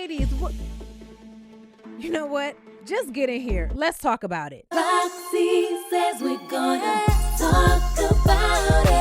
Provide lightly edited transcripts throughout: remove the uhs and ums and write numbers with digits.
ladies, you know what? Just get in here. Let's talk about it. Roxiie says we're gonna talk about it.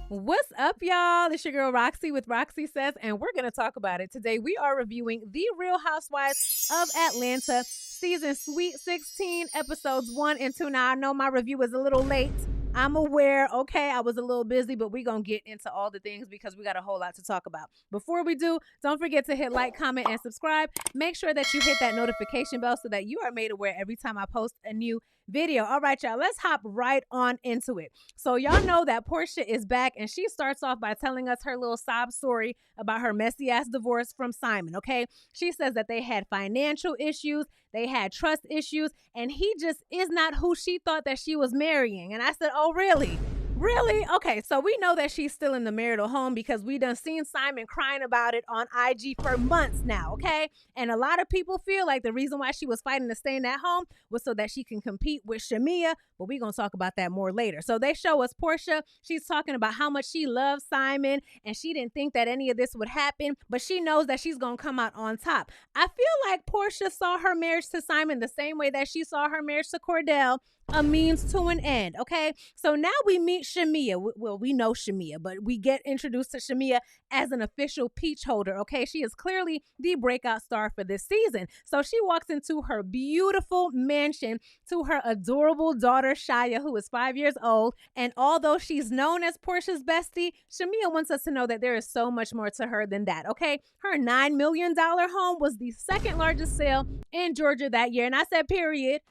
What's up, y'all? It's your girl Roxiie with Roxiie Says, and we're going to talk about it. Today, we are reviewing The Real Housewives of Atlanta, season Sweet 16, episodes 1 and 2. Now, I know my review is a little late. I'm aware, okay, I was a little busy, but we're going to get into all the things because we got a whole lot to talk about. Before we do, don't forget to hit like, comment, and subscribe. Make sure that you hit that notification bell so that you are made aware every time I post a new video. All right, y'all, let's hop right on into it. So y'all know that Porsha is back, and she starts off by telling us her little sob story about her messy ass divorce from Simon, okay? She says that they had financial issues, they had trust issues, and he just is not who she thought that she was marrying. And I said, oh, really? Really? Okay, so we know that she's still in the marital home because we done seen Simon crying about it on IG for months now, okay? And a lot of people feel like the reason why she was fighting to stay in that home was so that she can compete with Shamea, but we're going to talk about that more later. So they show us Porsha. She's talking about how much she loves Simon, and she didn't think that any of this would happen, but she knows that she's going to come out on top. I feel like Porsha saw her marriage to Simon the same way that she saw her marriage to Cordell, a means to an end, okay? So now we meet Shamea. Well, we know Shamea, but we get introduced to Shamea as an official peach holder, okay? She is clearly the breakout star for this season. So she walks into her beautiful mansion to her adorable daughter, Shamea, who is 5 years old. And although she's known as Porsha's bestie, Shamea wants us to know that there is so much more to her than that, okay? Her $9 million home was the second largest sale in Georgia that year. And I said, period.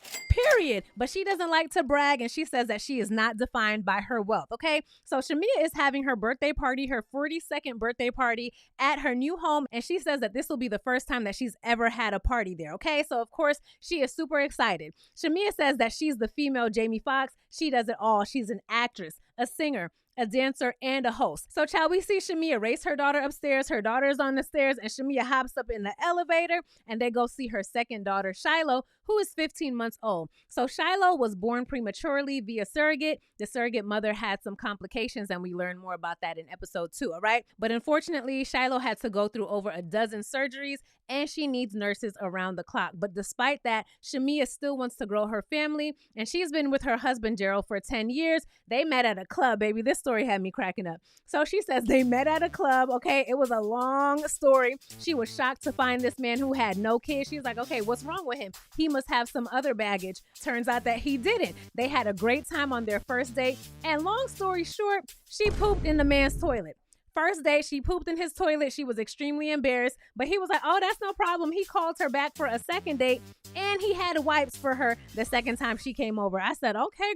But she doesn't like to brag, and she says that she is not defined by her wealth, okay? So Shamea is having her birthday party, her 42nd birthday party at her new home, and she says that this will be the first time that she's ever had a party there, okay? So of course, she is super excited. Shamea says that she's the female Jamie Foxx. She does it all. She's an actress, a singer, a dancer, and a host. So child, we see Shamea race her daughter upstairs. Her daughter is on the stairs, and Shamea hops up in the elevator, and they go see her second daughter, Shiloh, who is 15 months old. So Shiloh was born prematurely via surrogate. The surrogate mother had some complications, and we learn more about that in episode 2, all right? But unfortunately, Shiloh had to go through over a dozen surgeries, and she needs nurses around the clock. But despite that, Shamea still wants to grow her family, and she's been with her husband, Gerald, for 10 years. They met at a club, baby. This story had me cracking up. So she says they met at a club, okay? It was a long story. She was shocked to find this man who had no kids. She was like, okay, what's wrong with him? He must have some other baggage. Turns out that he didn't. They had a great time on their first date, and long story short, she pooped in the man's toilet. First date, she pooped in his toilet. She was extremely embarrassed, but he was like, oh, that's no problem. He called her back for a second date, and he had wipes for her the second time she came over. I said, okay,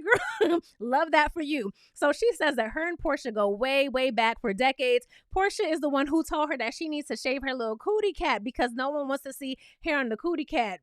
girl, love that for you. So she says that her and Porsha go way, way back for decades. Porsha is the one who told her that she needs to shave her little cootie cat because no one wants to see hair on the cootie cat.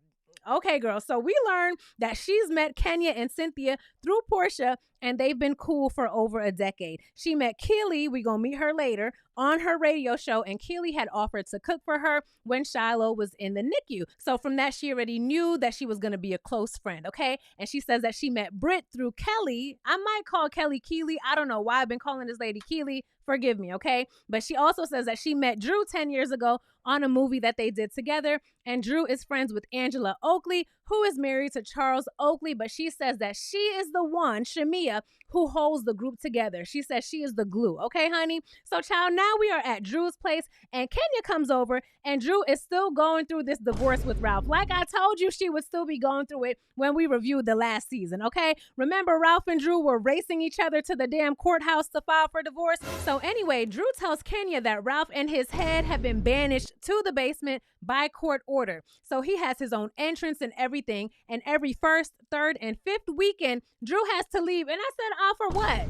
Okay, girl. So we learned that she's met Kenya and Cynthia through Porsha, and they've been cool for over a decade. She met Kelli, we gonna meet her later, on her radio show, and Kelli had offered to cook for her when Shiloh was in the NICU. So from that, she already knew that she was gonna be a close friend, okay? And she says that she met Brit through Kelli. I might call Kelli Keely. I don't know why I've been calling this lady Keely. Forgive me, okay? But she also says that she met Drew 10 years ago on a movie that they did together. And Drew is friends with Angela Oakley, who is married to Charles Oakley. But she says that she is the one, Shamea, who holds the group together. She says she is the glue. Okay, honey? So, child, now we are at Drew's place, and Kenya comes over, and Drew is still going through this divorce with Ralph. Like I told you, she would still be going through it when we reviewed the last season, okay? Remember, Ralph and Drew were racing each other to the damn courthouse to file for divorce? So anyway, Drew tells Kenya that Ralph and his head have been banished to the basement by court order. So he has his own entrance and everything. And every first, third, and fifth weekend, Drew has to leave. And I said, for what?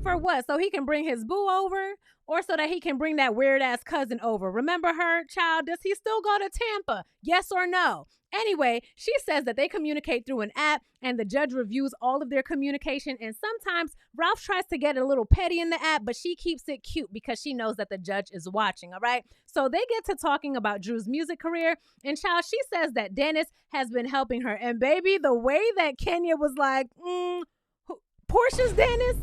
For what? So he can bring his boo over, or so that he can bring that weird ass cousin over? Remember her, child? Does he still go to Tampa? Yes or no? Anyway, she says that they communicate through an app, and the judge reviews all of their communication. And sometimes Ralph tries to get a little petty in the app, but she keeps it cute because she knows that the judge is watching. All right. So they get to talking about Drew's music career. And child, she says that Dennis has been helping her. And baby, the way that Kenya was like, Porsha's Dennis.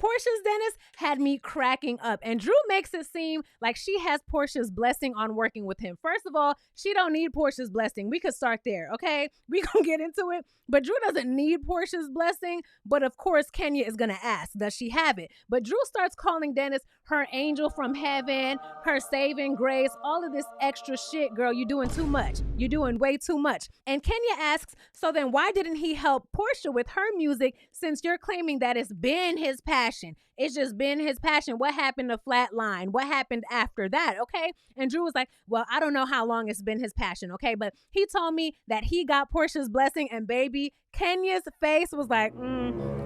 Porsha's dentist had me cracking up. And Drew makes it seem like she has Porsha's blessing on working with him. First of all, she don't need Porsha's blessing. We could start there, okay? We gonna get into it. But Drew doesn't need Porsha's blessing. But of course, Kenya is gonna ask, does she have it? But Drew starts calling Dennis her angel from heaven, her saving grace, all of this extra shit. Girl, you're doing too much. You're doing way too much. And Kenya asks, so then why didn't he help Porsha with her music since you're claiming that it's been his passion? It's just been his passion. What happened to Flatline? What happened after that? Okay. And Drew was like, well, I don't know how long it's been his passion. Okay. But he told me that he got Porsha's blessing, and baby, Kenya's face was like,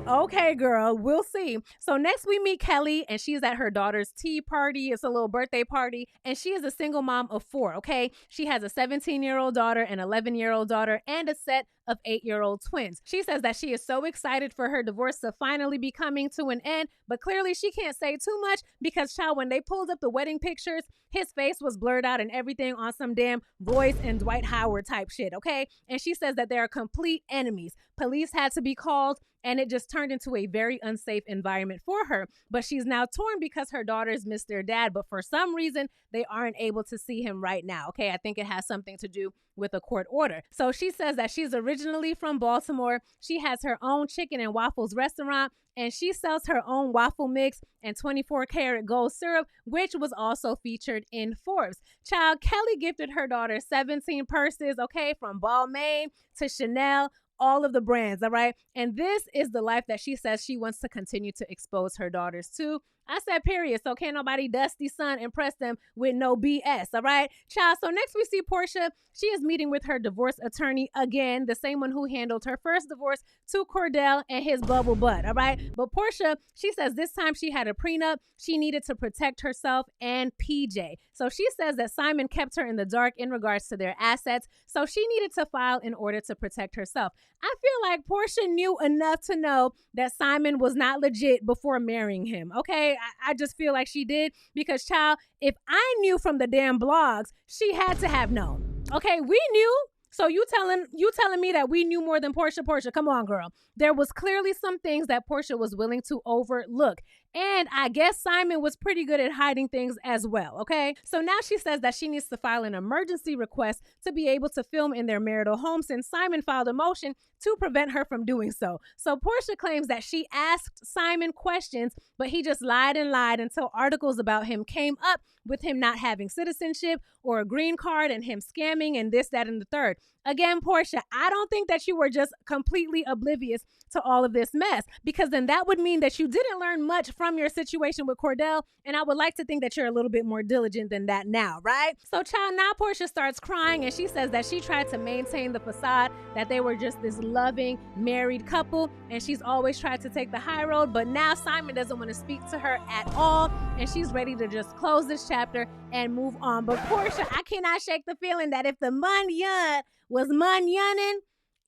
okay, girl, we'll see. So next we meet Kelli, and she's at her daughter's tea party. It's a little birthday party, and she is a single mom of 4, okay? She has a 17-year-old daughter, an 11-year-old daughter, and a set of 8-year-old twins. She says that she is so excited for her divorce to finally be coming to an end, but clearly she can't say too much because, child, when they pulled up the wedding pictures, his face was blurred out and everything on some damn Royce and Dwight Howard type shit, okay? And she says that they are complete enemies. Police had to be called, and it just turned into a very unsafe environment for her. But she's now torn because her daughters miss their dad, but for some reason, they aren't able to see him right now, okay? I think it has something to do with a court order. So she says that she's originally from Baltimore. She has her own chicken and waffles restaurant, and she sells her own waffle mix and 24-karat gold syrup, which was also featured in Forbes. Child, Kelli gifted her daughter 17 purses, okay, from Balmain to Chanel, all of the brands, all right? And this is the life that she says she wants to continue to expose her daughters to. I said period, so can't nobody dusty son impress them with no BS, all right? Child, so next we see Porsha. She is meeting with her divorce attorney again, the same one who handled her first divorce to Cordell and his bubble butt, all right? But Porsha, she says this time she had a prenup. She needed to protect herself and PJ. So she says that Simon kept her in the dark in regards to their assets, so she needed to file in order to protect herself. I feel like Porsha knew enough to know that Simon was not legit before marrying him, okay? I just feel like she did because, child, if I knew from the damn blogs, she had to have known. Okay, we knew. So you telling me that we knew more than Porsha? Porsha, come on, girl. There was clearly some things that Porsha was willing to overlook. And I guess Simon was pretty good at hiding things as well, okay? So now she says that she needs to file an emergency request to be able to film in their marital home since Simon filed a motion to prevent her from doing so. So Porsha claims that she asked Simon questions, but he just lied and lied until articles about him came up with him not having citizenship or a green card and him scamming and this, that, and the third. Again, Porsha, I don't think that you were just completely oblivious to all of this mess, because then that would mean that you didn't learn much from your situation with Cordell, and I would like to think that you're a little bit more diligent than that now, right? So, child, now Porsha starts crying, and she says that she tried to maintain the facade that they were just this loving married couple, and she's always tried to take the high road, but now Simon doesn't want to speak to her at all, and she's ready to just close this chapter and move on. But Porsha, I cannot shake the feeling that if the Munyon was Munyoning,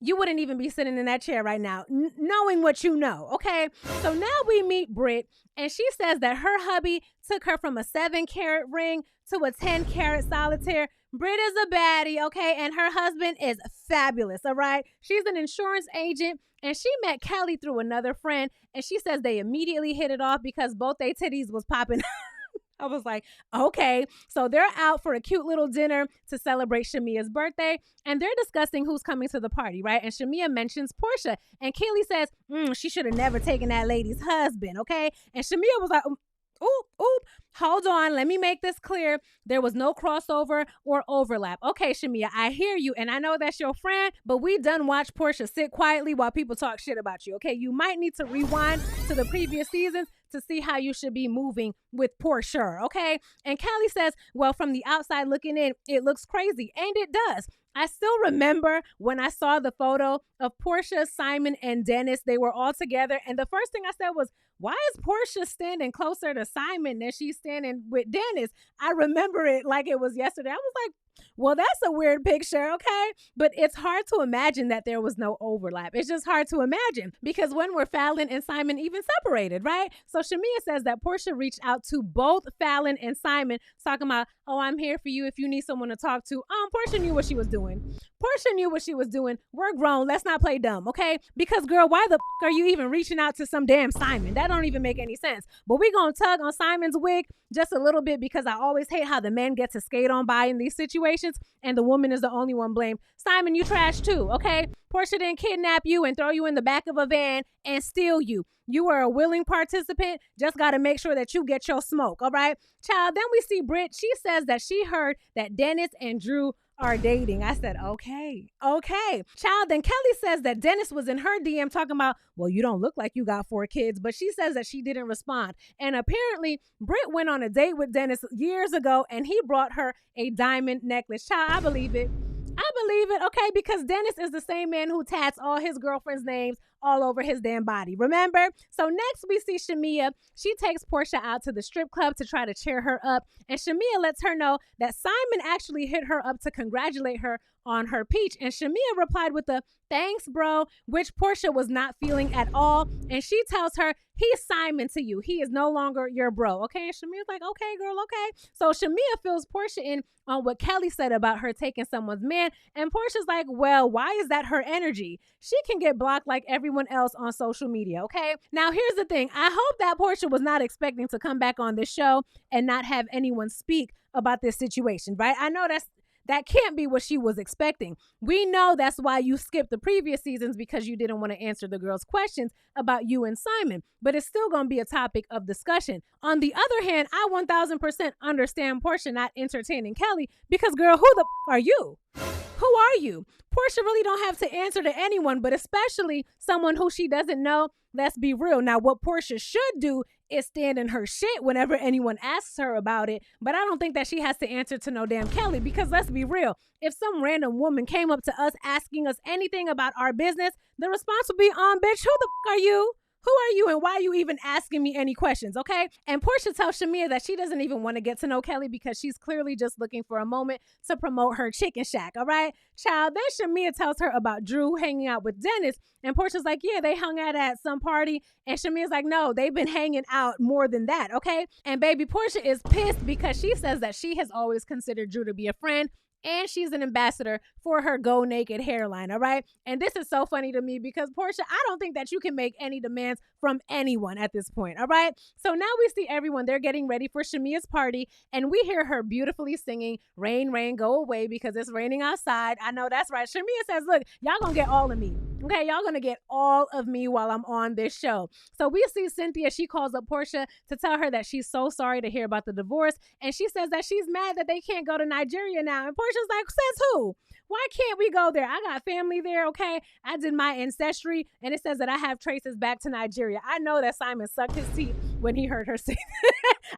you wouldn't even be sitting in that chair right now, knowing what you know, okay? So now we meet Brit, and she says that her hubby took her from a 7-carat ring to a 10-carat solitaire. Brit is a baddie, okay? And her husband is fabulous, all right? She's an insurance agent, and she met Kelli through another friend, and she says they immediately hit it off because both their titties was popping. I was like, okay. So they're out for a cute little dinner to celebrate Shamia's birthday, and they're discussing who's coming to the party, right? And Shamea mentions Porsha, and Kelli says, she should have never taken that lady's husband, okay? And Shamea was like, oop, hold on. Let me make this clear. There was no crossover or overlap. Okay, Shamea, I hear you, and I know that's your friend, but we done watch Porsha sit quietly while people talk shit about you, okay? You might need to rewind to the previous seasons to see how you should be moving with Porsha, okay? And Kelli says, well, from the outside looking in, it looks crazy, and it does. I still remember when I saw the photo of Porsha, Simon, and Dennis. They were all together, and the first thing I said was, why is Porsha standing closer to Simon than she's standing with Dennis? I remember it like it was yesterday. I was like, Well, that's a weird picture, okay? But it's hard to imagine that there was no overlap. It's just hard to imagine because when were Fallon and Simon even separated, right? So Shamea says that Porsha reached out to both Fallon and Simon, talking about, oh, I'm here for you if you need someone to talk to. Porsha knew what she was doing. Porsha knew what she was doing. We're grown. Let's not play dumb, okay? Because, girl, why the are you even reaching out to some damn Simon? That don't even make any sense. But we gonna tug on Simon's wig just a little bit because I always hate how the men get to skate on by in these situations and the woman is the only one blamed. Simon, you trash too, okay? Porsha didn't kidnap you and throw you in the back of a van and steal you. You were a willing participant. Just got to make sure that you get your smoke, all right? Child, then we see Brit. She says that she heard that Dennis and Drew are dating. I said, okay. Child, then Kelli says that Dennis was in her DM talking about, well, you don't look like you got 4 kids, but she says that she didn't respond. And apparently, Brit went on a date with Dennis years ago, and he brought her a diamond necklace. Child, I believe it. Okay, because Dennis is the same man who tats all his girlfriends' names all over his damn body. Remember? So next we see Shamea. She takes Porsha out to the strip club to try to cheer her up. And Shamea lets her know that Simon actually hit her up to congratulate her on her peach. And Shamea replied with a thanks, bro, which Porsha was not feeling at all. And she tells her, he's Simon to you. He is no longer your bro. Okay. And Shamea's like, okay, girl, okay. So Shamea fills Porsha in on what Kelli said about her taking someone's man. And Porsha's like, well, why is that her energy? She can get blocked like everyone else on social media. Okay. Now, here's the thing. I hope that Porsha was not expecting to come back on this show and not have anyone speak about this situation, right? I know that can't be what she was expecting. We know that's why you skipped the previous seasons because you didn't want to answer the girls' questions about you and Simon, but it's still going to be a topic of discussion. On the other hand, I 1000% understand Porsha not entertaining Kelli because, girl, who the are you? Who are you? Porsha really don't have to answer to anyone, but especially someone who she doesn't know. Let's be real. Now, what Porsha should do is stand in her shit whenever anyone asks her about it. But I don't think that she has to answer to no damn Kelli because let's be real. If some random woman came up to us asking us anything about our business, the response would be, bitch, who the are you? Who are you and why are you even asking me any questions, okay? And Porsha tells Shamea that she doesn't even want to get to know Kelli because she's clearly just looking for a moment to promote her chicken shack, all right? Child, then Shamea tells her about Drew hanging out with Dennis. And Porsha's like, yeah, they hung out at some party. And Shamea's like, no, they've been hanging out more than that, okay? And baby Porsha is pissed because she says that she has always considered Drew to be a friend. And she's an ambassador for her Go Naked hairline, all right? And this is so funny to me because, Porsha, I don't think that you can make any demands from anyone at this point, all right? So now we see everyone. They're getting ready for Shamea's party, and we hear her beautifully singing, Rain, Rain, Go Away because it's raining outside. I know that's right. Shamea says, look, y'all gonna get all of me, okay? Y'all gonna get all of me while I'm on this show. So we see Cynthia. She calls up Porsha to tell her that she's so sorry to hear about the divorce, and she says that she's mad that they can't go to Nigeria now. And Porsha's like, says who? Why can't we go there? I got family there, okay? I did my ancestry, and it says that I have traces back to Nigeria. I know that Simon sucked his teeth when he heard her say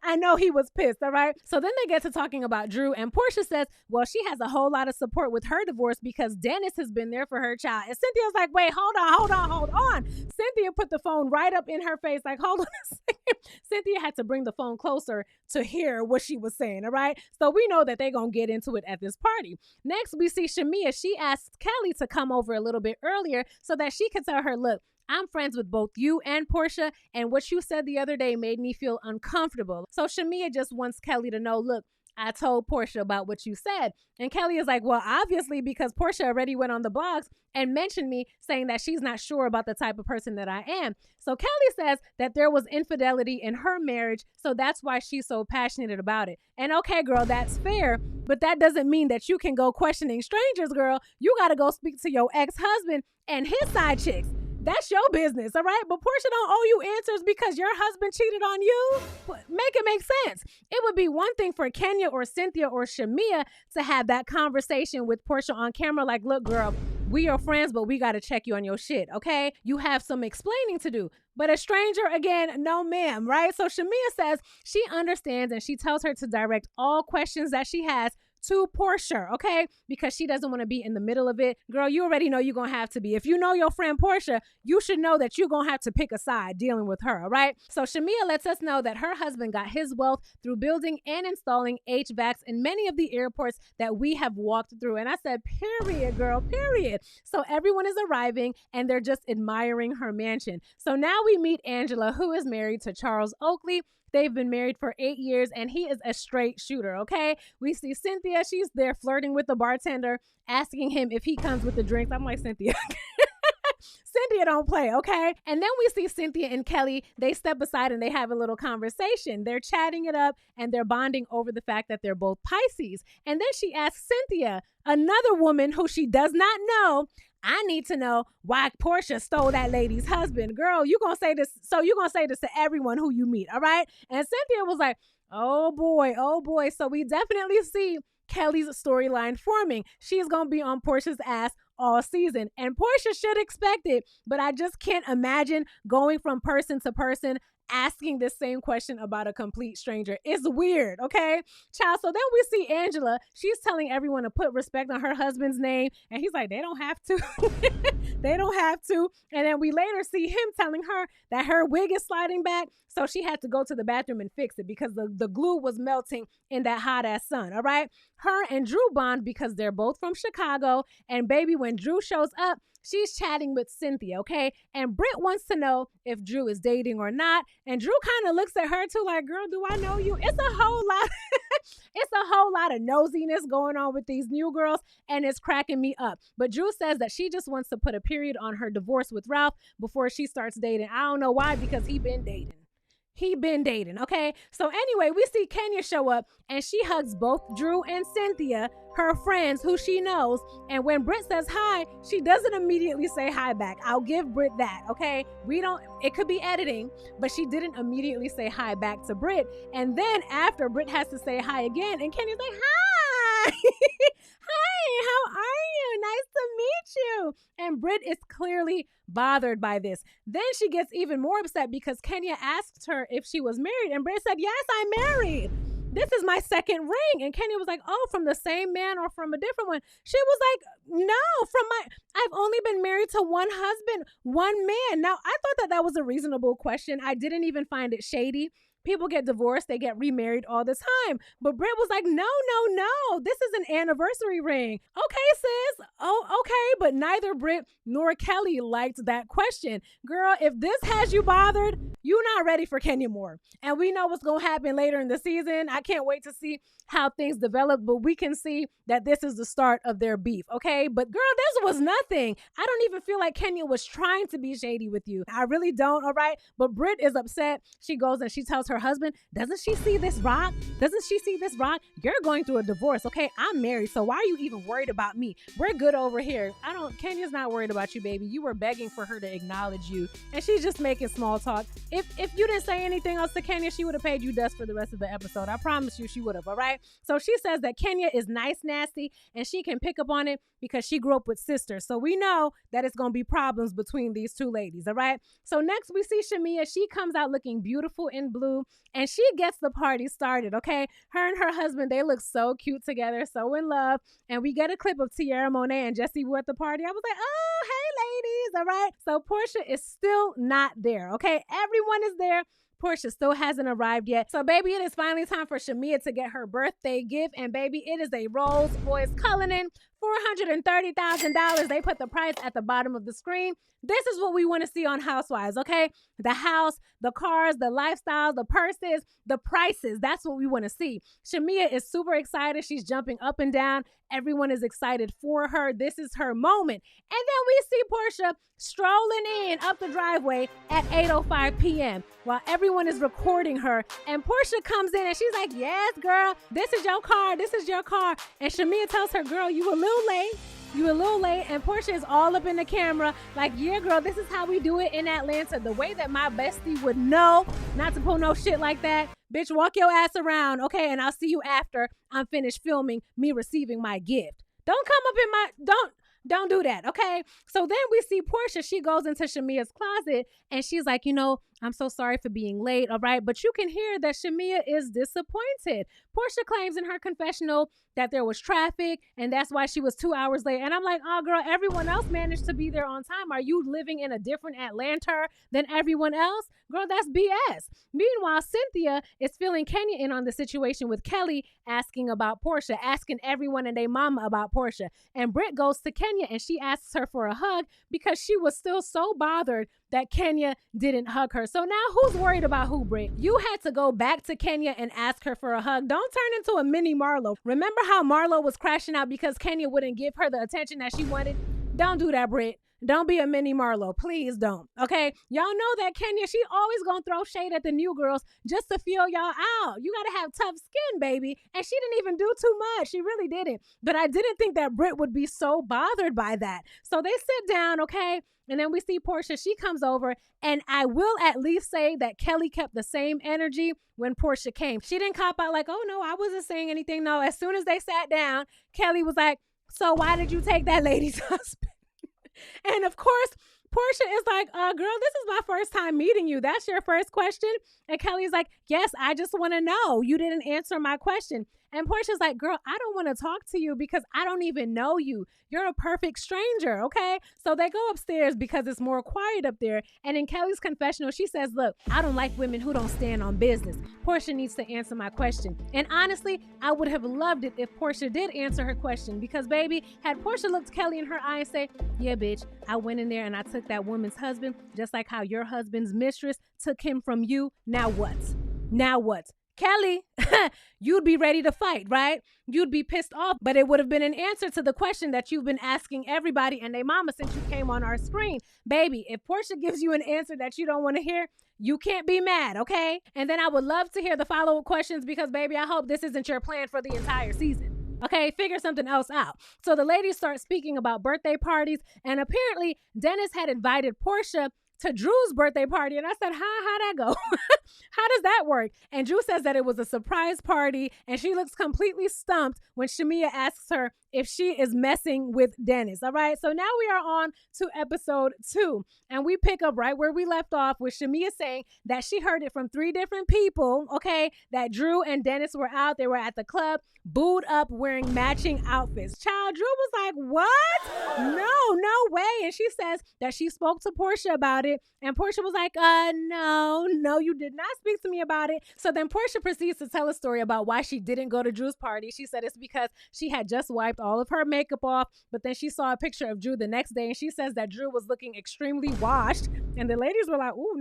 I know he was pissed, all right? So then they get to talking about Drew, and Porsha says, well, she has a whole lot of support with her divorce because Dennis has been there for her child. And Cynthia's like, wait, hold on. Cynthia put the phone right up in her face, like, hold on a second. Cynthia had to bring the phone closer to hear what she was saying, all right? So we know that they're going to get into it at this party. Next, we see Shamea. She asked Kelli to come over a little bit earlier so that she could tell her, look, I'm friends with both you and Porsha, and what you said the other day made me feel uncomfortable. So Shamea just wants Kelli to know, look, I told Porsha about what you said. And Kelli is like, well, obviously, because Porsha already went on the blogs and mentioned me saying that she's not sure about the type of person that I am. So Kelli says that there was infidelity in her marriage, so that's why she's so passionate about it. And okay, girl, that's fair, but that doesn't mean that you can go questioning strangers, girl. You got to go speak to your ex-husband and his side chicks. That's your business, all right? But Porsha don't owe you answers because your husband cheated on you. Make it make sense. It would be one thing for Kenya or Cynthia or Shamea to have that conversation with Porsha on camera like, look, girl, we are friends, but we got to check you on your shit, okay? You have some explaining to do. But a stranger, again, no ma'am, right? So Shamea says she understands and she tells her to direct all questions that she has to Porsha, okay? Because she doesn't want to be in the middle of it. Girl, you already know you're going to have to be. If you know your friend Porsha, you should know that you're going to have to pick a side dealing with her, all right? So Shamea lets us know that her husband got his wealth through building and installing HVACs in many of the airports that we have walked through. And I said, period, girl, period. So everyone is arriving and they're just admiring her mansion. So now we meet Angela, who is married to Charles Oakley. They've been married for 8 years and he is a straight shooter, okay? We see Cynthia. She's there flirting with the bartender, asking him if he comes with the drinks. I'm like, Cynthia. Cynthia don't play, okay? And then we see Cynthia and Kelli. They step aside and they have a little conversation. They're chatting it up and they're bonding over the fact that they're both Pisces. And then she asks Cynthia, another woman who she does not know, I need to know why Porsha stole that lady's husband. Girl, you gonna say this. So you gonna say this to everyone who you meet, all right? And Cynthia was like, oh boy, oh boy. So we definitely see Kelli's storyline forming. She's gonna be on Porsha's ass all season. And Porsha should expect it, but I just can't imagine going from person to person asking this same question about a complete stranger. It's weird, okay? Child, so then we see Angela. She's telling everyone to put respect on her husband's name. And he's like, they don't have to. They don't have to. And then we later see him telling her that her wig is sliding back. So she had to go to the bathroom and fix it because the glue was melting in that hot ass sun, all right? Her and Drew bond because they're both from Chicago. And baby, when Drew shows up, she's chatting with Cynthia, okay? And Brit wants to know if Drew is dating or not. And Drew kind of looks at her too like, girl, do I know you? It's a whole lot. It's a whole lot of nosiness going on with these new girls, and it's cracking me up. But Drew says that she just wants to put a period on her divorce with Ralph before she starts dating. I don't know why, because he been dating. He been dating, okay? So anyway, we see Kenya show up and she hugs both Drew and Cynthia, her friends who she knows. And when Brit says hi, she doesn't immediately say hi back. I'll give Brit that, okay? It could be editing, but she didn't immediately say hi back to Brit. And then after, Brit has to say hi again and Kenya's like, hi. Hi, how are you? Nice to meet you. And Brit is clearly bothered by this. Then she gets even more upset because Kenya asked her if she was married. And Brit said, yes, I'm married. This is my second ring. And Kenya was like, oh, from the same man or from a different one? She was like, no, I've only been married to one husband, one man. Now, I thought that was a reasonable question. I didn't even find it shady. People get divorced, they get remarried all the time. But Brit was like, no. This is an anniversary ring. Okay, sis. Oh, okay. But neither Brit nor Kelli liked that question. Girl, if this has you bothered, you're not ready for Kenya Moore. And we know what's going to happen later in the season. I can't wait to see how things develop, but we can see that this is the start of their beef, okay? But girl, this was nothing. I don't even feel like Kenya was trying to be shady with you. I really don't, all right? But Brit is upset. She goes and she tells her husband, doesn't she see this rock? Doesn't she see this rock? You're going through a divorce, okay? I'm married, so why are you even worried about me? We're good over here. Kenya's not worried about you, baby. You were begging for her to acknowledge you, and she's just making small talk. If you didn't say anything else to Kenya, she would have paid you dust for the rest of the episode. I promise you she would have, all right? So she says that Kenya is nice, nasty, and she can pick up on it because she grew up with sisters. So we know that it's going to be problems between these two ladies, all right? So next we see Shamia. She comes out looking beautiful in blue, and she gets the party started, okay? Her and her husband, they look so cute together, so in love. And we get a clip of Tierra Monet and Jessie Wu at the party. I was like, oh, hey, ladies, all right? So Porsha is still not there, okay? Everyone is there. Porsha still hasn't arrived yet. So, baby, it is finally time for Shamia to get her birthday gift. And, baby, it is a Rolls-Royce Cullinan, $430,000. They put the price at the bottom of the screen. This is what we want to see on Housewives, okay? The house, the cars, the lifestyle, the purses, the prices. That's what we want to see. Shamia is super excited. She's jumping up and down. Everyone is excited for her. This is her moment. And then we see Porsha strolling in up the driveway at 8:05 p.m. while everyone is recording her. And Porsha comes in and she's like, yes, girl, this is your car. This is your car. And Shamia tells her, girl, you a little late. You a little late. And Porsha is all up in the camera like, yeah, girl, this is how we do it in Atlanta. The way that my bestie would know not to pull no shit like that. Bitch, walk your ass around, okay? And I'll see you after I'm finished filming me receiving my gift. Don't come up in my, don't do that, okay? So then we see Porsha. She goes into Shamia's closet and she's like, I'm so sorry for being late. All right. But you can hear that Shamea is disappointed. Porsha claims in her confessional that there was traffic and that's why she was 2 hours late. And I'm like, oh, girl, everyone else managed to be there on time. Are you living in a different Atlanta than everyone else? Girl, that's BS. Meanwhile, Cynthia is filling Kenya in on the situation with Kelli asking about Porsha, asking everyone and their mama about Porsha. And Brit goes to Kenya and she asks her for a hug because she was still so bothered that Kenya didn't hug her. So now who's worried about who, Brit? You had to go back to Kenya and ask her for a hug. Don't turn into a mini Marlo. Remember how Marlo was crashing out because Kenya wouldn't give her the attention that she wanted? Don't do that, Brit. Don't be a mini Marlo. Please don't. Okay? Y'all know that Kenya, she always gonna throw shade at the new girls just to feel y'all out. You gotta have tough skin, baby. And she didn't even do too much. She really didn't. But I didn't think that Brit would be so bothered by that. So they sit down, okay? And then we see Porsha. She comes over. And I will at least say that Kelli kept the same energy when Porsha came. She didn't cop out like, oh, no, I wasn't saying anything. No, as soon as they sat down, Kelli was like, so why did you take that lady's husband? And of course, Porsha is like, girl, this is my first time meeting you. That's your first question? And Kelly's like, yes, I just want to know. You didn't answer my question. And Porsha's like, girl, I don't want to talk to you because I don't even know you. You're a perfect stranger, okay? So they go upstairs because it's more quiet up there. And in Kelli's confessional, she says, look, I don't like women who don't stand on business. Porsha needs to answer my question. And honestly, I would have loved it if Porsha did answer her question because, baby, had Porsha looked Kelli in her eye and say, yeah, bitch, I went in there and I took that woman's husband just like how your husband's mistress took him from you. Now what? Now what? Kelli, you'd be ready to fight, right? You'd be pissed off, but it would have been an answer to the question that you've been asking everybody and their mama since you came on our screen. Baby, if Porsha gives you an answer that you don't want to hear, you can't be mad, okay? And then I would love to hear the follow-up questions because, baby, I hope this isn't your plan for the entire season. Okay, figure something else out. So the ladies start speaking about birthday parties, and apparently Dennis had invited Porsha to Drew's birthday party. And I said, how'd that go? How does that work? And Drew says that it was a surprise party and she looks completely stumped when Shamea asks her if she is messing with Dennis. All right. So now we are on to episode 2 and we pick up right where we left off with Shamea saying that she heard it from 3 different people. Okay. That Drew and Dennis were out. They were at the club, booed up, wearing matching outfits. Child, Drew was like, what? No way. And she says that she spoke to Porsha about it. And Porsha was like, no, you did not speak to me about it. So then Porsha proceeds to tell a story about why she didn't go to Drew's party. She said it's because she had just wiped all of her makeup off, but then she saw a picture of Drew the next day and she says that Drew was looking extremely washed. And the ladies were like, ooh,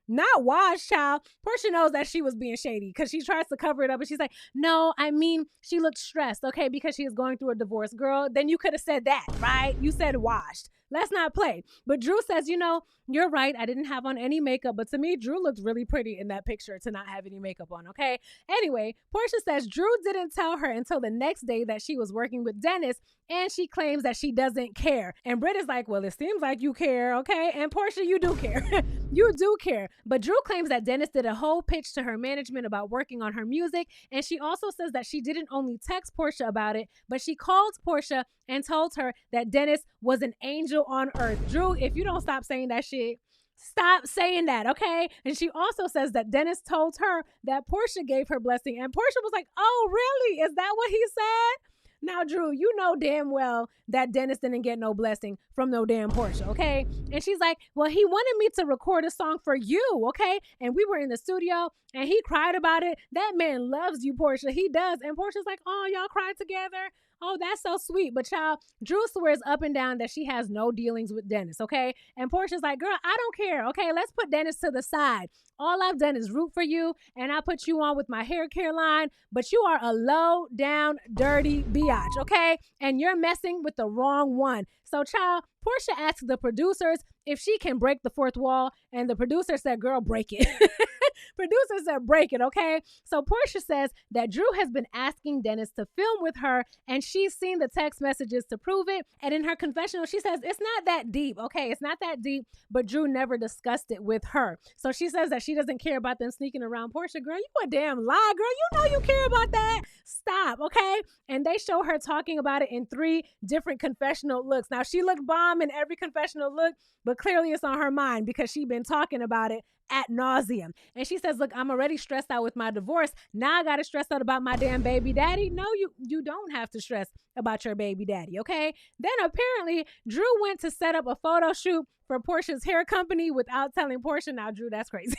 not washed, child. Porsha knows that she was being shady because she tries to cover it up and she's like, no, I mean, she looked stressed, okay, because she is going through a divorce. Girl, then you could have said that, right? You said washed. Let's not play. But Drew says, you're right. I didn't have on any makeup, but to me, Drew looked really pretty in that picture to not have any makeup on, okay? Anyway, Porsha says Drew didn't tell her until the next day that she was working with Dennis, and she claims that she doesn't care. And Brit is like, well, it seems like you care, okay? And Porsha, you do care. You do care. But Drew claims that Dennis did a whole pitch to her management about working on her music, and she also says that she didn't only text Porsha about it, but she called Porsha and told her that Dennis was an angel on earth. Drew, if you don't stop saying that shit, stop saying that, okay? And she also says that Dennis told her that Porsha gave her blessing. And Porsha was like, oh, really? Is that what he said? Now, Drew, you know damn well that Dennis didn't get no blessing from no damn Porsha, okay? And she's like, well, he wanted me to record a song for you, okay? And we were in the studio and he cried about it. That man loves you, Porsha. He does. And Porsha's like, oh, y'all cried together? Oh, that's so sweet. But child, Drew swears up and down that she has no dealings with Dennis, okay? And Porsha's like, girl, I don't care, okay? Let's put Dennis to the side. All I've done is root for you, and I put you on with my hair care line, but you are a low down, dirty biatch, okay? And you're messing with the wrong one. So, child, Porsha asks the producers if she can break the fourth wall, and the producer said, girl, break it. Producer said, break it, okay? So Porsha says that Drew has been asking Dennis to film with her, and she's seen the text messages to prove it. And in her confessional, she says it's not that deep, okay? It's not that deep, but Drew never discussed it with her. So she says that she doesn't care about them sneaking around Porsha. Girl, you a damn lie, girl. You know you care about that. Stop, okay? And they show her talking about it in 3 different confessional looks. Now, she looked bomb come in every confessional look, but clearly it's on her mind because she's been talking about it ad nauseum. And she says, look, I'm already stressed out with my divorce. Now I got to stress out about my damn baby daddy. No, you don't have to stress about your baby daddy, okay? Then apparently Drew went to set up a photo shoot for Porsha's hair company without telling Porsha. Now, Drew, that's crazy.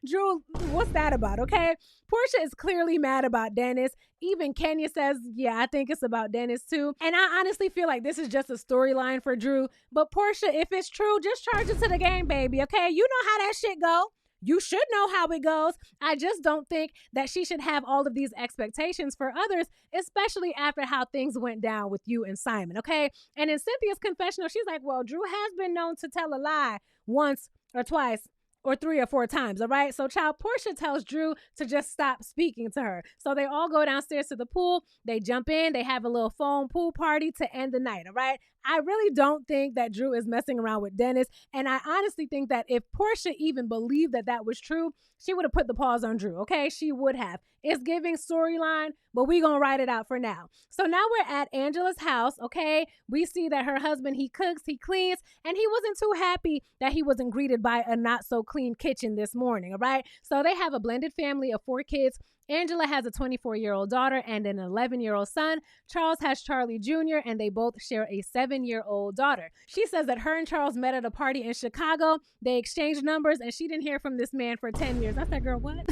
Drew, what's that about, okay? Porsha is clearly mad about Dennis. Even Kenya says, yeah, I think it's about Dennis too. And I honestly feel like this is just a storyline for Drew. But Porsha, if it's true, just charge it to the game, baby, okay? You know how that shit go. You should know how it goes. I just don't think that she should have all of these expectations for others, especially after how things went down with you and Simon, okay? And in Cynthia's confessional, she's like, well, Drew has been known to tell a lie once or twice or 3 or 4 times, all right? So Porsha tells Drew to just stop speaking to her. So they all go downstairs to the pool. They jump in. They have a little foam pool party to end the night, all right? I really don't think that Drew is messing around with Dennis. And I honestly think that if Porsha even believed that that was true, she would have put the pause on Drew, okay? She would have. It's giving storyline, but we gonna write it out for now. So now we're at Angela's house, okay? We see that her husband, he cooks, he cleans, and he wasn't too happy that he wasn't greeted by a not so clean kitchen this morning, all right? So they have a blended family of 4 kids. Angela has a 24-year-old daughter and an 11-year-old son. Charles has Charlie Jr., and they both share a 7-year-old daughter. She says that her and Charles met at a party in Chicago. They exchanged numbers, and she didn't hear from this man for 10 years. I said, girl, what?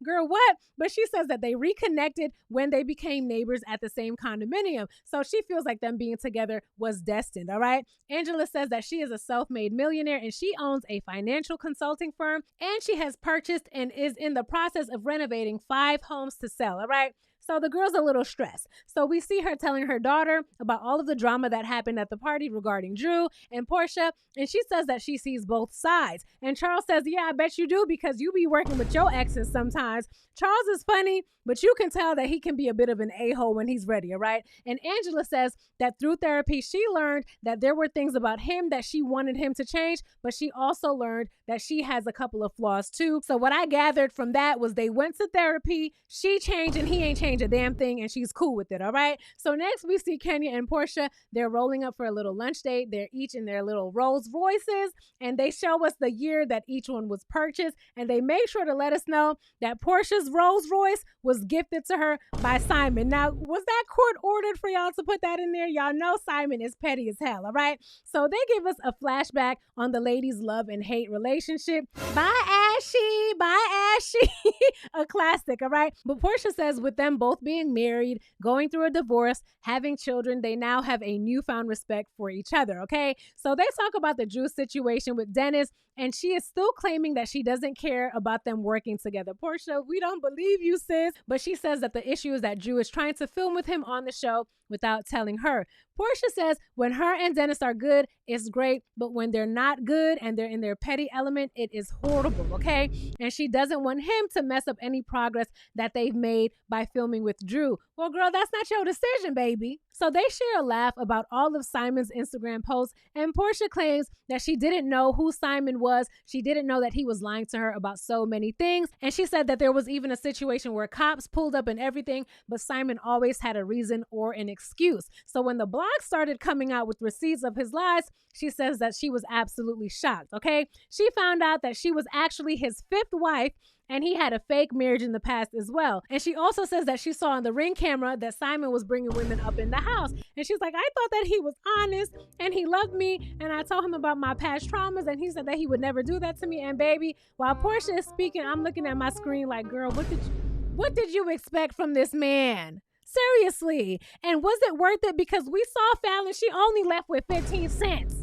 Girl, what? But she says that they reconnected when they became neighbors at the same condominium. So she feels like them being together was destined, all right? Angela says that she is a self-made millionaire, and she owns a financial consulting firm, and she has purchased and is in the process of renovating 5 homes to sell, all right? So the girl's a little stressed. So we see her telling her daughter about all of the drama that happened at the party regarding Drew and Porsha, and she says that she sees both sides. And Charles says, yeah, I bet you do, because you be working with your exes sometimes. Charles is funny, but you can tell that he can be a bit of an a-hole when he's ready, all right? And Angela says that through therapy, she learned that there were things about him that she wanted him to change, but she also learned that she has a couple of flaws too. So what I gathered from that was they went to therapy, she changed, and he ain't changed a damn thing, and she's cool with it, all right? So next we see Kenya and Porsha. They're rolling up for a little lunch date. They're each in their little Rolls Royces, and they show us the year that each one was purchased, and they make sure to let us know that Porsha's Rolls Royce was gifted to her by Simon. Now, was that court ordered for y'all to put that in there? Y'all know Simon is petty as hell, all right? So they give us a flashback on the ladies' love and hate relationship. Bye, Ashy. Bye, Ashy. A classic, all right? But Porsha says with them both being married, going through a divorce, having children, they now have a newfound respect for each other, okay? So they talk about the Drew situation with Dennis, and she is still claiming that she doesn't care about them working together. Porsha, we don't believe you, sis. But she says that the issue is that Drew is trying to film with him on the show without telling her. Porsha says when her and Dennis are good, it's great, but when they're not good and they're in their petty element, it is horrible, okay? And she doesn't want him to mess up any progress that they've made by filming with Drew. Well, girl, that's not your decision, baby. So they share a laugh about all of Simon's Instagram posts, and Porsha claims that she didn't know who Simon was. She didn't know that he was lying to her about so many things. And she said that there was even a situation where cops pulled up and everything, but Simon always had a reason or an excuse. So when the blog started coming out with receipts of his lies, she says that she was absolutely shocked, okay? She found out that she was actually his 5th wife, and he had a fake marriage in the past as well. And she also says that she saw on the Ring camera that Simon was bringing women up in the house. And she's like, I thought that he was honest and he loved me, and I told him about my past traumas, and he said that he would never do that to me. And baby, while Porsha is speaking, I'm looking at my screen like, girl, what did you expect from this man? Seriously. And was it worth it? Because we saw Fallon, she only left with 15 cents.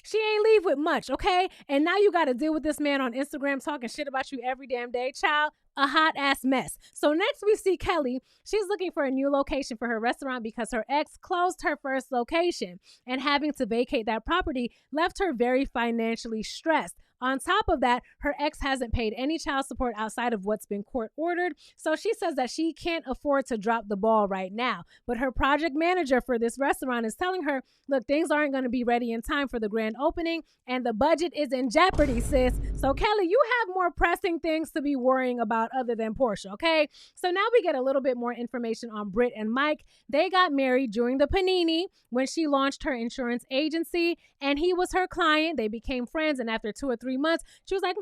She ain't leave with much, okay? And now you got to deal with this man on Instagram talking shit about you every damn day, child. A hot ass mess. So next we see Kelli. She's looking for a new location for her restaurant because her ex closed her first location, and having to vacate that property left her very financially stressed. On top of that, her ex hasn't paid any child support outside of what's been court ordered. So she says that she can't afford to drop the ball right now. But her project manager for this restaurant is telling her, look, things aren't going to be ready in time for the grand opening and the budget is in jeopardy, sis. So Kelli, you have more pressing things to be worrying about other than Porsha, okay? So now we get a little bit more information on Brit and Mike. They got married during the panini when she launched her insurance agency and he was her client. They became friends, and after 2 or 3 months, she was like,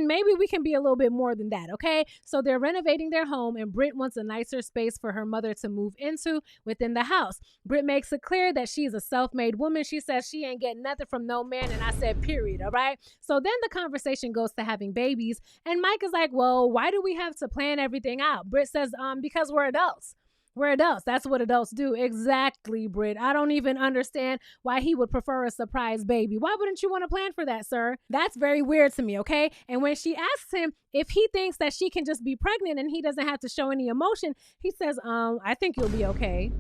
maybe we can be a little bit more than that, okay? So they're renovating their home and Brit wants a nicer space for her mother to move into within the house. Brit makes it clear that she's a self-made woman. She says she ain't getting nothing from no man, and I said period, all right? So then the conversation goes to having babies, and Mike is like, well, why do we have to plan everything out? Brit says, because we're adults. We're adults. That's what adults do. Exactly, Brit. I don't even understand why he would prefer a surprise baby. Why wouldn't you want to plan for that, sir? That's very weird to me, okay? And when she asks him if he thinks that she can just be pregnant and he doesn't have to show any emotion, he says, I think you'll be okay.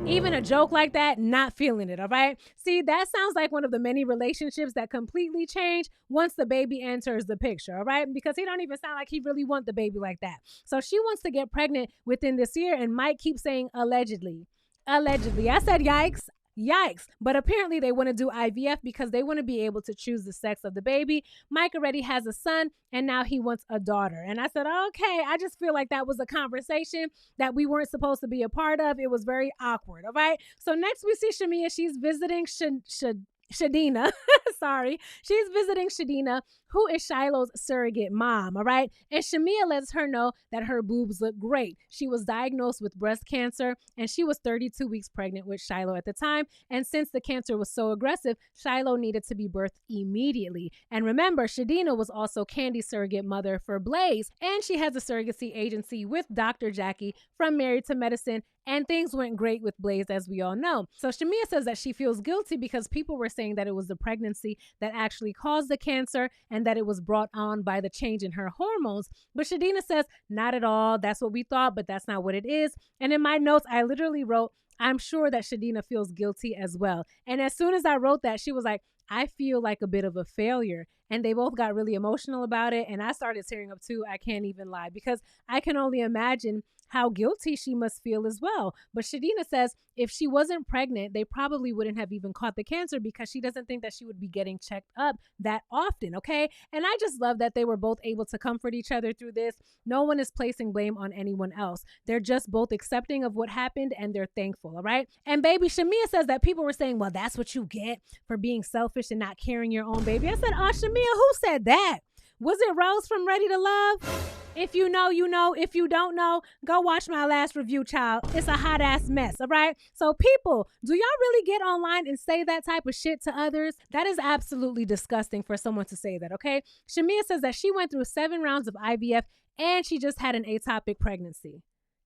Even a joke like that, not feeling it, all right? See, that sounds like one of the many relationships that completely change once the baby enters the picture, all right? Because he don't even sound like he really want the baby like that. So she wants to get pregnant within this year, and Mike keeps saying allegedly. Allegedly. I said yikes. Yikes. But apparently they want to do IVF because they want to be able to choose the sex of the baby. Mike already has a son and now he wants a daughter. And I said, okay, I just feel like that was a conversation that we weren't supposed to be a part of. It was very awkward. All right. So next we see Shamea. She's visiting Shadina. Sorry. She's visiting Shadina, who is Shiloh's surrogate mom, all right? And Shamea lets her know that her boobs look great. She was diagnosed with breast cancer, and she was 32 weeks pregnant with Shiloh at the time. And since the cancer was so aggressive, Shiloh needed to be birthed immediately. And remember, Shadina was also Candy's surrogate mother for Blaze, and she has a surrogacy agency with Dr. Jackie from Married to Medicine, and things went great with Blaze, as we all know. So Shamea says that she feels guilty because people were saying that it was the pregnancy that actually caused the cancer and that it was brought on by the change in her hormones. But Shadina says, not at all. That's what we thought, but that's not what it is. And in my notes, I literally wrote, I'm sure that Shadina feels guilty as well. And as soon as I wrote that, she was like, I feel like a bit of a failure. And they both got really emotional about it. And I started tearing up too. I can't even lie, because I can only imagine how guilty she must feel as well. But Shadina says if she wasn't pregnant, they probably wouldn't have even caught the cancer because she doesn't think that she would be getting checked up that often, okay? And I just love that they were both able to comfort each other through this. No one is placing blame on anyone else. They're just both accepting of what happened and they're thankful, all right? And baby, Shamea says that people were saying, well, that's what you get for being selfish and not carrying your own baby. I said, Shamea, who said that? Was it Rose from Ready to Love? If you know, you know. If you don't know, go watch my last review, child. It's a hot ass mess, all right? So people, do y'all really get online and say that type of shit to others? That is absolutely disgusting for someone to say that, okay? Shamea says that she went through 7 rounds of IVF and she just had an ectopic pregnancy.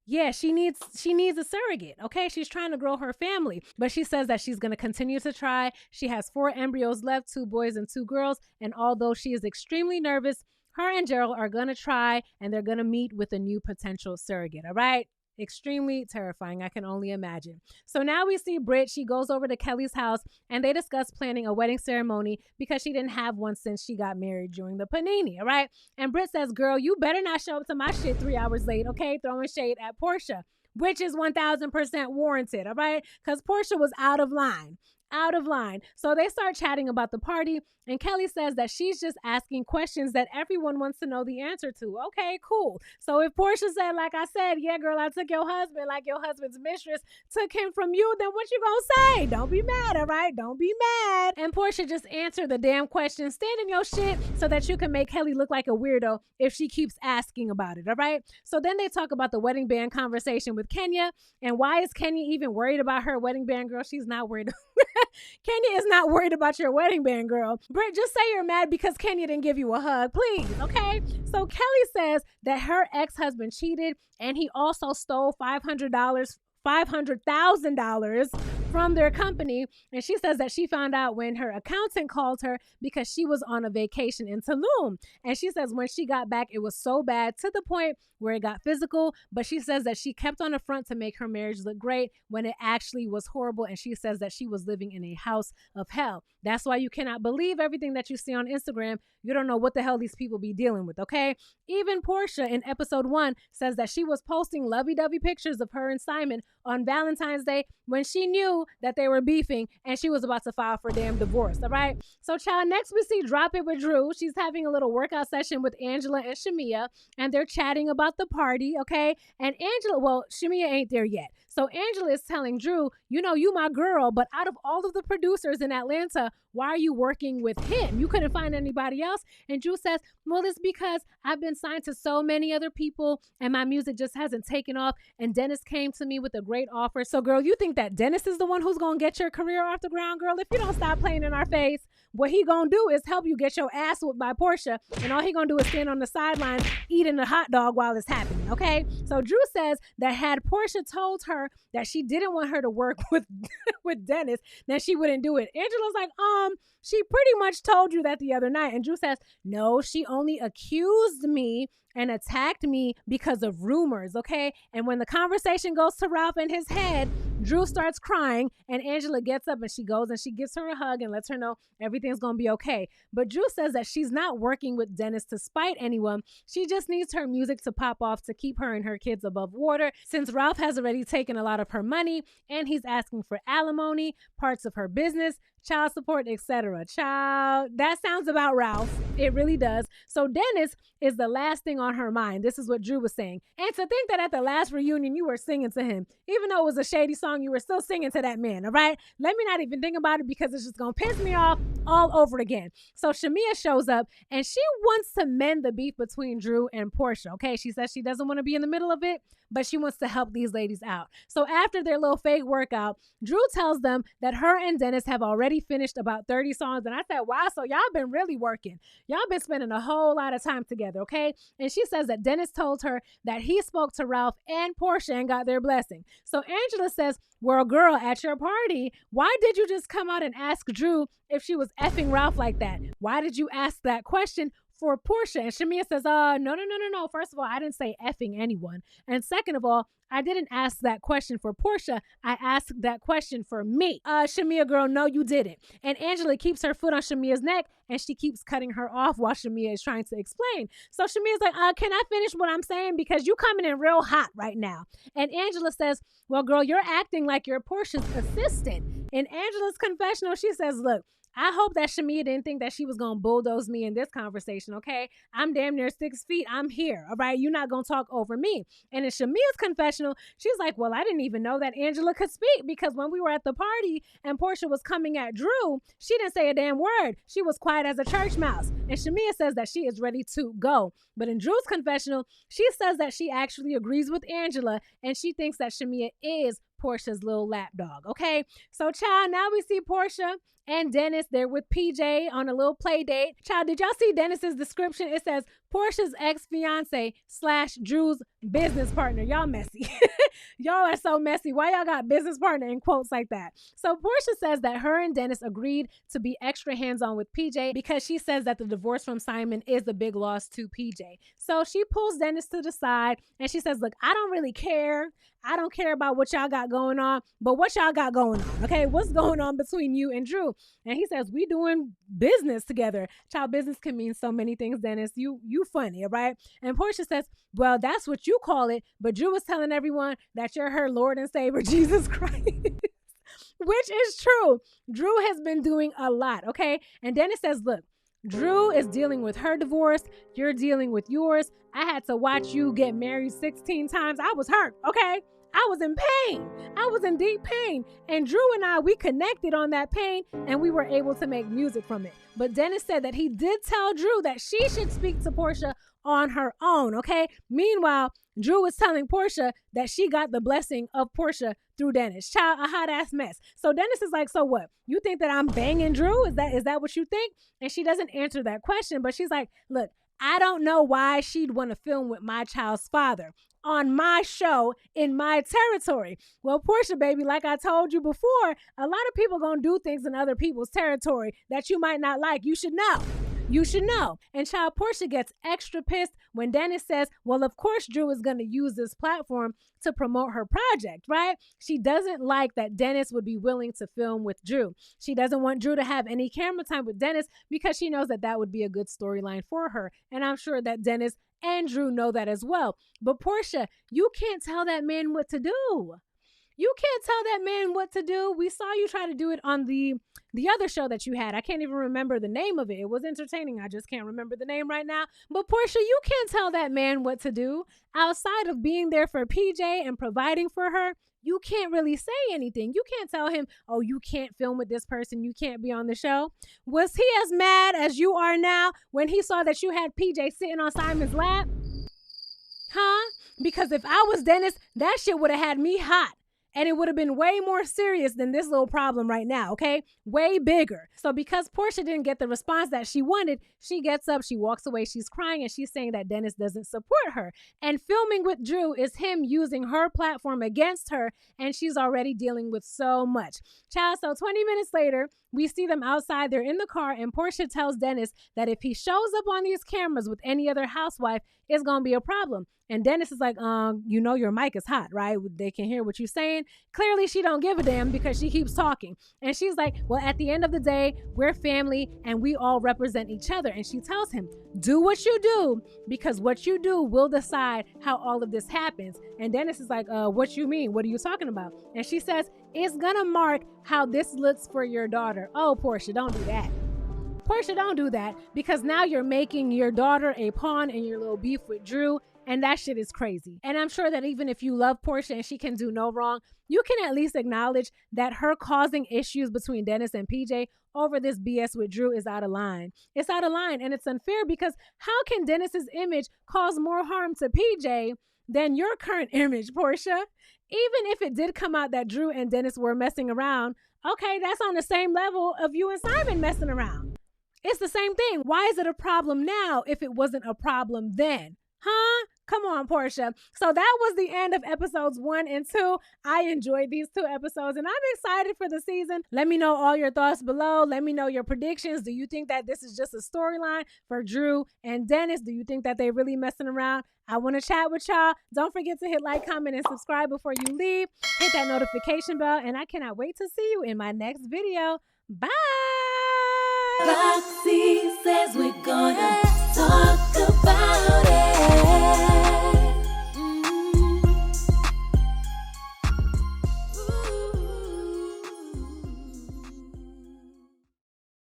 Yeah, she needs a surrogate, okay? She's trying to grow her family, but she says that she's going to continue to try. She has 4 embryos left, 2 boys and 2 girls, and although she is extremely nervous, her and Gerald are going to try, and they're going to meet with a new potential surrogate, all right? Extremely terrifying, I can only imagine. So now we see Brit. She goes over to Kelly's house and they discuss planning a wedding ceremony because she didn't have one since she got married during the panini, all right? And Brit says, girl, you better not show up to my shit 3 hours late, okay? Throwing shade at Porsha, which is 1000% warranted, all right? Because Porsha was out of line. So they start chatting about the party, and Kelli says that she's just asking questions that everyone wants to know the answer to. Okay, cool. So if Porsha said, like I said, yeah, girl, I took your husband like your husband's mistress took him from you, then what you gonna say? Don't be mad, all right? Don't be mad. And Porsha just answer the damn question. Stand in your shit so that you can make Kelli look like a weirdo if she keeps asking about it, all right? So then they talk about the wedding band conversation with Kenya, and why is Kenya even worried about her wedding band, girl? She's not worried. Kenya is not worried about your wedding band, girl. Brit, just say you're mad because Kenya didn't give you a hug, please, okay? So Kelli says that her ex-husband cheated and he also stole $500,000 from their company. And she says that she found out when her accountant called her because she was on a vacation in Tulum. And she says when she got back, it was so bad to the point where it got physical. But she says that she kept on the front to make her marriage look great when it actually was horrible. And she says that she was living in a house of hell. That's why you cannot believe everything that you see on Instagram. You don't know what the hell these people be dealing with, okay? Even Porsha in episode 1 says that she was posting lovey-dovey pictures of her and Simon on Valentine's Day when she knew that they were beefing and she was about to file for damn divorce, all right? So, child, next we see Drop It with Drew. She's having a little workout session with Angela and Shamea, and they're chatting about the party, okay? And Shamea ain't there yet. So Angela is telling Drew, you know, you my girl, but out of all of the producers in Atlanta, why are you working with him? You couldn't find anybody else. And Drew says, well, it's because I've been signed to so many other people and my music just hasn't taken off. And Dennis came to me with a great offer. So, girl, you think that Dennis is the one who's going to get your career off the ground, girl? If you don't stop playing in our face, what he going to do is help you get your ass whooped by Porsha. And all he going to do is stand on the sideline eating a hot dog while it's happening, okay? So Drew says that had Porsha told her that she didn't want her to work with Dennis, then she wouldn't do it. Angela's like, she pretty much told you that the other night. And Drew says, no, she only accused me and attacked me because of rumors, okay? And when the conversation goes to Ralph in his head, Drew starts crying, and Angela gets up and she goes and she gives her a hug and lets her know everything's going to be okay. But Drew says that she's not working with Dennis to spite anyone. She just needs her music to pop off to keep her and her kids above water, since Ralph has already taken a lot of her money and he's asking for alimony, parts of her business, child support, etc. Child, that sounds about Ralph. It really does. So Dennis is the last thing on her mind. This is what Drew was saying. And to think that at the last reunion, you were singing to him. Even though it was a shady song, you were still singing to that man, all right? Let me not even think about it because it's just going to piss me off all over again. So Shamea shows up and she wants to mend the beef between Drew and Porsha, okay? She says she doesn't want to be in the middle of it, but she wants to help these ladies out. So after their little fake workout, Drew tells them that her and Dennis have already finished about 30 songs. And I said, wow, so y'all been really working. Y'all been spending a whole lot of time together, okay? And she says that Dennis told her that he spoke to Ralph and Porsha and got their blessing. So Angela says, well, girl, at your party, why did you just come out and ask Drew if she was effing Ralph like that? Why did you ask that question for Porsha? And Shamia says, no. First of all, I didn't say effing anyone. And second of all, I didn't ask that question for Porsha. I asked that question for me. Shamia, girl, no, you didn't. And Angela keeps her foot on Shamia's neck and she keeps cutting her off while Shamia is trying to explain. So Shamia's like, can I finish what I'm saying? Because you coming in real hot right now. And Angela says, well, girl, you're acting like you're Porsha's assistant. In Angela's confessional, she says, look, I hope that Shamia didn't think that she was going to bulldoze me in this conversation, okay? I'm damn near 6 feet. I'm here, all right? You're not going to talk over me. And in Shamia's confessional, she's like, well, I didn't even know that Angela could speak because when we were at the party and Porsha was coming at Drew, she didn't say a damn word. She was quiet as a church mouse. And Shamia says that she is ready to go. But in Drew's confessional, she says that she actually agrees with Angela and she thinks that Shamia is Porsha's little lapdog, okay? So, child, now we see Porsha and Dennis. They're with PJ on a little play date. Child, did y'all see Dennis's description? It says Porsha's ex-fiance / Drew's business partner. Y'all messy. Y'all are so messy. Why y'all got business partner in quotes like that? So Porsha says that her and Dennis agreed to be extra hands-on with PJ because she says that the divorce from Simon is a big loss to PJ. So she pulls Dennis to the side and she says, look, I don't really care. I don't care about what y'all got going on, but what y'all got going on, okay? What's going on between you and Drew? And he says, we doing business together. Child, business can mean so many things, Dennis. You funny, all right? And Porsha says, well, that's what you call it, but Drew was telling everyone that you're her Lord and Savior, Jesus Christ. Which is true. Drew has been doing a lot, okay? And Dennis says, look, Drew is dealing with her divorce. You're dealing with yours. I had to watch you get married 16 times. I was hurt, okay? I was in pain. I was in deep pain. And Drew and I, we connected on that pain and we were able to make music from it. But Dennis said that he did tell Drew that she should speak to Porsha on her own, okay? Meanwhile, Drew was telling Porsha that she got the blessing of Porsha through Dennis. Child, a hot ass mess. So Dennis is like, so what? You think that I'm banging Drew? Is that what you think? And she doesn't answer that question, but she's like, look, I don't know why she'd want to film with my child's father. on my show in my territory. Well, Porsha, baby, like I told you before, a lot of people gonna do things in other people's territory that you might not like. You should know. You should know. And child, Porsha gets extra pissed when Dennis says, well, of course, Drew is going to use this platform to promote her project, right? She doesn't like that Dennis would be willing to film with Drew. She doesn't want Drew to have any camera time with Dennis because she knows that that would be a good storyline for her. And I'm sure that Dennis and Drew know that as well. But Porsha, you can't tell that man what to do. You can't tell that man what to do. We saw you try to do it on the other show that you had. I can't even remember the name of it. It was entertaining. I just can't remember the name right now. But Porsha, you can't tell that man what to do. Outside of being there for PJ and providing for her, you can't really say anything. You can't tell him, oh, you can't film with this person. You can't be on the show. Was he as mad as you are now when he saw that you had PJ sitting on Simon's lap? Huh? Because if I was Dennis, that shit would have had me hot. And it would have been way more serious than this little problem right now, okay? Way bigger. So because Porsha didn't get the response that she wanted, she gets up, she walks away, she's crying, and she's saying that Dennis doesn't support her. And filming with Drew is him using her platform against her, and she's already dealing with so much. Child, so 20 minutes later, we see them outside, they're in the car, and Porsha tells Dennis that if he shows up on these cameras with any other housewife, it's gonna be a problem. And Dennis is like, you know your mic is hot, right? They can hear what you're saying. Clearly, she don't give a damn because she keeps talking. And she's like, well, at the end of the day, we're family and we all represent each other. And she tells him, do what you do because what you do will decide how all of this happens. And Dennis is like, what you mean? What are you talking about? And she says, it's gonna mark how this looks for your daughter. Oh, Porsha, don't do that. Porsha, don't do that because now you're making your daughter a pawn in your little beef with Drew. And that shit is crazy. And I'm sure that even if you love Porsha and she can do no wrong, you can at least acknowledge that her causing issues between Dennis and PJ over this BS with Drew is out of line. It's out of line and it's unfair because how can Dennis's image cause more harm to PJ than your current image, Porsha? Even if it did come out that Drew and Dennis were messing around, okay, that's on the same level of you and Simon messing around. It's the same thing. Why is it a problem now if it wasn't a problem then? Huh? Come on, Porsha. So that was the end of episodes 1 and 2. I enjoyed these 2 episodes and I'm excited for the season. Let me know all your thoughts below. Let me know your predictions. Do you think that this is just a storyline for Drew and Dennis? Do you think that they're really messing around? I want to chat with y'all. Don't forget to hit like, comment, and subscribe before you leave. Hit that notification bell and I cannot wait to see you in my next video. Bye! Roxiie says we're gonna talk about